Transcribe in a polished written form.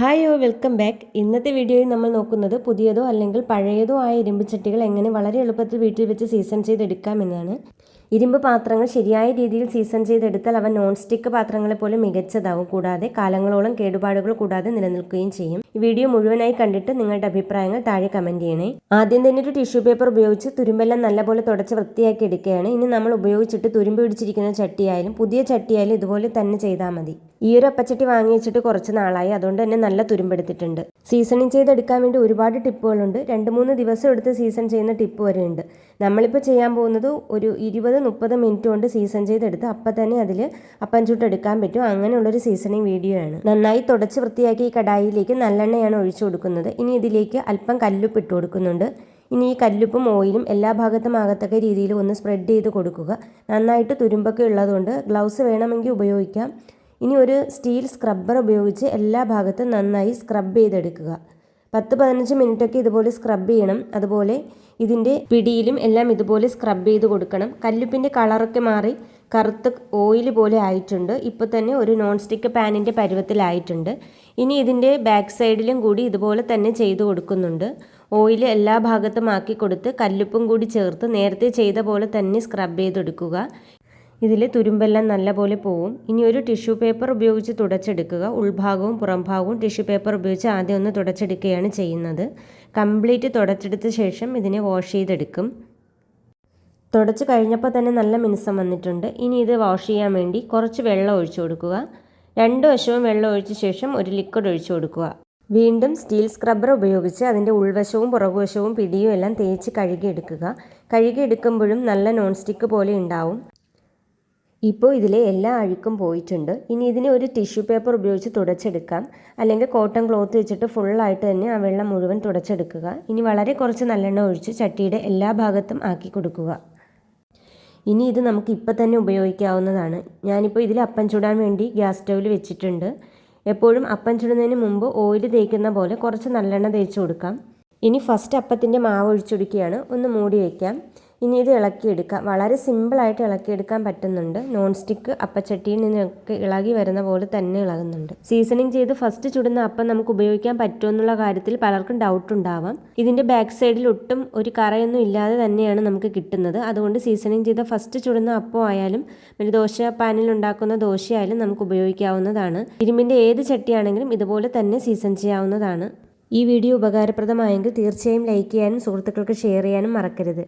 Hi welcome back. ഇന്നത്തെ വീഡിയോയിൽ നമ്മൾ നോക്കുന്നത് പുതിയതോ അല്ലെങ്കിൽ പഴയതോ ആയ ഇരുമ്പ് ചട്ടികൾ എങ്ങനെ വളരെ എളുപ്പത്തിൽ വീട്ടിൽ വെച്ച് സീസൺ ചെയ്തെടുക്കാമെന്നാണ്. ഇരുമ്പ് പാത്രങ്ങൾ ശരിയായ രീതിയിൽ സീസൺ ചെയ്തെടുത്താൽ അവ നോൺ സ്റ്റിക്ക് പാത്രങ്ങളെ പോലെ മികച്ചതാവും, കൂടാതെ കാലങ്ങളോളം കേടുപാടുകൾ കൂടാതെ നിലനിൽക്കുകയും ചെയ്യും. ഈ വീഡിയോ മുഴുവനായി കണ്ടിട്ട് നിങ്ങളുടെ അഭിപ്രായങ്ങൾ താഴെ കമന്റ് ചെയ്യണേ. ആദ്യം തന്നെ ഒരു ടിഷ്യൂ പേപ്പർ ഉപയോഗിച്ച് തുരുമ്പെല്ലാം നല്ലപോലെ തുടച്ച് വൃത്തിയാക്കി എടുക്കുകയാണ്. ഇനി നമ്മൾ ഉപയോഗിച്ചിട്ട് തുരുമ്പ് പിടിച്ചിരിക്കുന്ന ചട്ടിയായാലും പുതിയ ചട്ടിയായാലും ഇതുപോലെ തന്നെ ചെയ്താൽ മതി. ഈ ഒരു അപ്പച്ചട്ടി വാങ്ങി വെച്ചിട്ട് കുറച്ച് നാളായി, അതുകൊണ്ട് തന്നെ നല്ല തുരുമ്പെടുത്തിട്ടുണ്ട്. സീസണിങ് ചെയ്തെടുക്കാൻ വേണ്ടി ഒരുപാട് ടിപ്പുകളുണ്ട്. 2-3 ദിവസം എടുത്ത് സീസൺ ചെയ്യുന്ന ടിപ്പ് വരെ ഉണ്ട്. നമ്മളിപ്പോൾ ചെയ്യാൻ പോകുന്നത് ഒരു 20-30 മിനിറ്റ് കൊണ്ട് സീസൺ ചെയ്തെടുത്ത് അപ്പം തന്നെ അതിൽ അപ്പം ചുട്ടെടുക്കാൻ പറ്റും. അങ്ങനെയുള്ളൊരു സീസണിങ് വീഡിയോ ആണ്. നന്നായി തുടച്ച് വൃത്തിയാക്കി ഈ കടായിലേക്ക് നല്ലെണ്ണയാണ് ഒഴിച്ചു കൊടുക്കുന്നത്. ഇനി ഇതിലേക്ക് അല്പം കല്ലുപ്പ് ഇട്ട് കൊടുക്കുന്നുണ്ട്. ഇനി ഈ കല്ലുപ്പും ഓയിലും എല്ലാ ഭാഗത്തും ആകത്തക്ക രീതിയിൽ ഒന്ന് സ്പ്രെഡ് ചെയ്ത് കൊടുക്കുക. നന്നായിട്ട് തുരുമ്പൊക്കെ ഉള്ളതുകൊണ്ട് ഗ്ലൗസ് വേണമെങ്കിൽ ഉപയോഗിക്കാം. ഇനി ഒരു സ്റ്റീൽ സ്ക്രബ്ബർ ഉപയോഗിച്ച് എല്ലാ ഭാഗത്തും നന്നായി സ്ക്രബ് ചെയ്തെടുക്കുക. 10-15 മിനിറ്റൊക്കെ ഇതുപോലെ സ്ക്രബ് ചെയ്യണം. അതുപോലെ ഇതിൻ്റെ പിടിയിലും എല്ലാം ഇതുപോലെ സ്ക്രബ് ചെയ്ത് കൊടുക്കണം. കല്ലുപ്പിൻ്റെ കളറൊക്കെ മാറി കറുത്ത ഓയിൽ പോലെ ആയിട്ടുണ്ട്. ഇപ്പോൾ തന്നെ ഒരു നോൺ സ്റ്റിക്ക് പാനിൻ്റെ പരുവത്തിലായിട്ടുണ്ട്. ഇനി ഇതിൻ്റെ ബാക്ക് സൈഡിലും കൂടി ഇതുപോലെ തന്നെ ചെയ്ത് കൊടുക്കുന്നുണ്ട്. ഓയിൽ എല്ലാ ഭാഗത്തും ആക്കി കൊടുത്ത് കല്ലുപ്പും കൂടി ചേർത്ത് നേരത്തെ ചെയ്ത പോലെ തന്നെ സ്ക്രബ് ചെയ്തെടുക്കുക. ഇതിൽ തുരുമ്പെല്ലാം നല്ലപോലെ പോവും. ഇനി ഒരു ടിഷ്യൂ പേപ്പർ ഉപയോഗിച്ച് തുടച്ചെടുക്കുക. ഉൾഭാഗവും പുറംഭാഗവും ടിഷ്യൂ പേപ്പർ ഉപയോഗിച്ച് ആദ്യം ഒന്ന് തുടച്ചെടുക്കുകയാണ് ചെയ്യുന്നത്. കംപ്ലീറ്റ് തുടച്ചെടുത്ത ശേഷം ഇതിനെ വാഷ് ചെയ്തെടുക്കും. തുടച്ച് കഴിഞ്ഞപ്പോൾ തന്നെ നല്ല മിനുസം വന്നിട്ടുണ്ട്. ഇനി ഇത് വാഷ് ചെയ്യാൻ വേണ്ടി കുറച്ച് വെള്ളം ഒഴിച്ചു കൊടുക്കുക. 2 വശവും വെള്ളം ഒഴിച്ച ശേഷം ഒരു ലിക്വിഡ് ഒഴിച്ചു കൊടുക്കുക. വീണ്ടും സ്റ്റീൽ സ്ക്രബ്ബർ ഉപയോഗിച്ച് അതിൻ്റെ ഉൾവശവും പുറകുവശവും പിടിയും എല്ലാം തേച്ച് കഴുകിയെടുക്കുക. കഴുകിയെടുക്കുമ്പോഴും നല്ല നോൺ സ്റ്റിക്ക് പോലെ ഉണ്ടാവും. ഇപ്പോൾ ഇതിലെ എല്ലാ അഴുക്കും പോയിട്ടുണ്ട്. ഇനി ഇതിനെ ഒരു ടിഷ്യൂ പേപ്പർ ഉപയോഗിച്ച് തുടച്ചെടുക്കാം, അല്ലെങ്കിൽ കോട്ടൺ ക്ലോത്ത് വെച്ചിട്ട് ഫുള്ളായിട്ട് തന്നെ ആ വെള്ളം മുഴുവൻ തുടച്ചെടുക്കുക. ഇനി വളരെ കുറച്ച് നല്ലെണ്ണ ഒഴിച്ച് ചട്ടിയുടെ എല്ലാ ഭാഗത്തും ആക്കി കൊടുക്കുക. ഇനി ഇത് നമുക്ക് ഇപ്പം തന്നെ ഉപയോഗിക്കാവുന്നതാണ്. ഞാനിപ്പോൾ ഇതിൽ അപ്പം ചുടാൻ വേണ്ടി ഗ്യാസ് സ്റ്റൗവിൽ വെച്ചിട്ടുണ്ട്. എപ്പോഴും അപ്പം ചുടുന്നതിന് മുമ്പ് ഓയിൽ തേക്കുന്ന പോലെ കുറച്ച് നല്ലെണ്ണ തേച്ച് കൊടുക്കാം. ഇനി ഫസ്റ്റ് അപ്പത്തിൻ്റെ മാവ് ഒഴിച്ചൊടുക്കുകയാണ്. ഒന്ന് മൂടി വയ്ക്കാം. ഇനി ഇത് ഇളക്കിയെടുക്കാം. വളരെ സിമ്പിളായിട്ട് ഇളക്കിയെടുക്കാൻ പറ്റുന്നുണ്ട്. നോൺ സ്റ്റിക്ക് അപ്പച്ചട്ടിയിൽ നിന്നൊക്കെ ഇളകി വരുന്ന പോലെ തന്നെ ഇളകുന്നുണ്ട്. സീസണിങ് ചെയ്ത് ഫസ്റ്റ് ചുടുന്ന അപ്പം നമുക്ക് ഉപയോഗിക്കാൻ പറ്റുമെന്നുള്ള കാര്യത്തിൽ പലർക്കും ഡൗട്ട് ഉണ്ടാവാം. ഇതിൻ്റെ ബാക്ക് സൈഡിൽ ഒട്ടും ഒരു കറയൊന്നും ഇല്ലാതെ തന്നെയാണ് നമുക്ക് കിട്ടുന്നത്. അതുകൊണ്ട് സീസണിങ് ചെയ്ത ഫസ്റ്റ് ചുടുന്ന അപ്പം ആയാലും ഒരു ദോശ പാനിൽ ഉണ്ടാക്കുന്ന ദോശയായാലും നമുക്ക് ഉപയോഗിക്കാവുന്നതാണ്. ഇരുമ്പിൻ്റെ ഏത് ചട്ടിയാണെങ്കിലും ഇതുപോലെ തന്നെ സീസൺ ചെയ്യാവുന്നതാണ്. ഈ വീഡിയോ ഉപകാരപ്രദമായെങ്കിൽ തീർച്ചയായും ലൈക്ക് ചെയ്യാനും സുഹൃത്തുക്കൾക്ക് ഷെയർ ചെയ്യാനും മറക്കരുത്.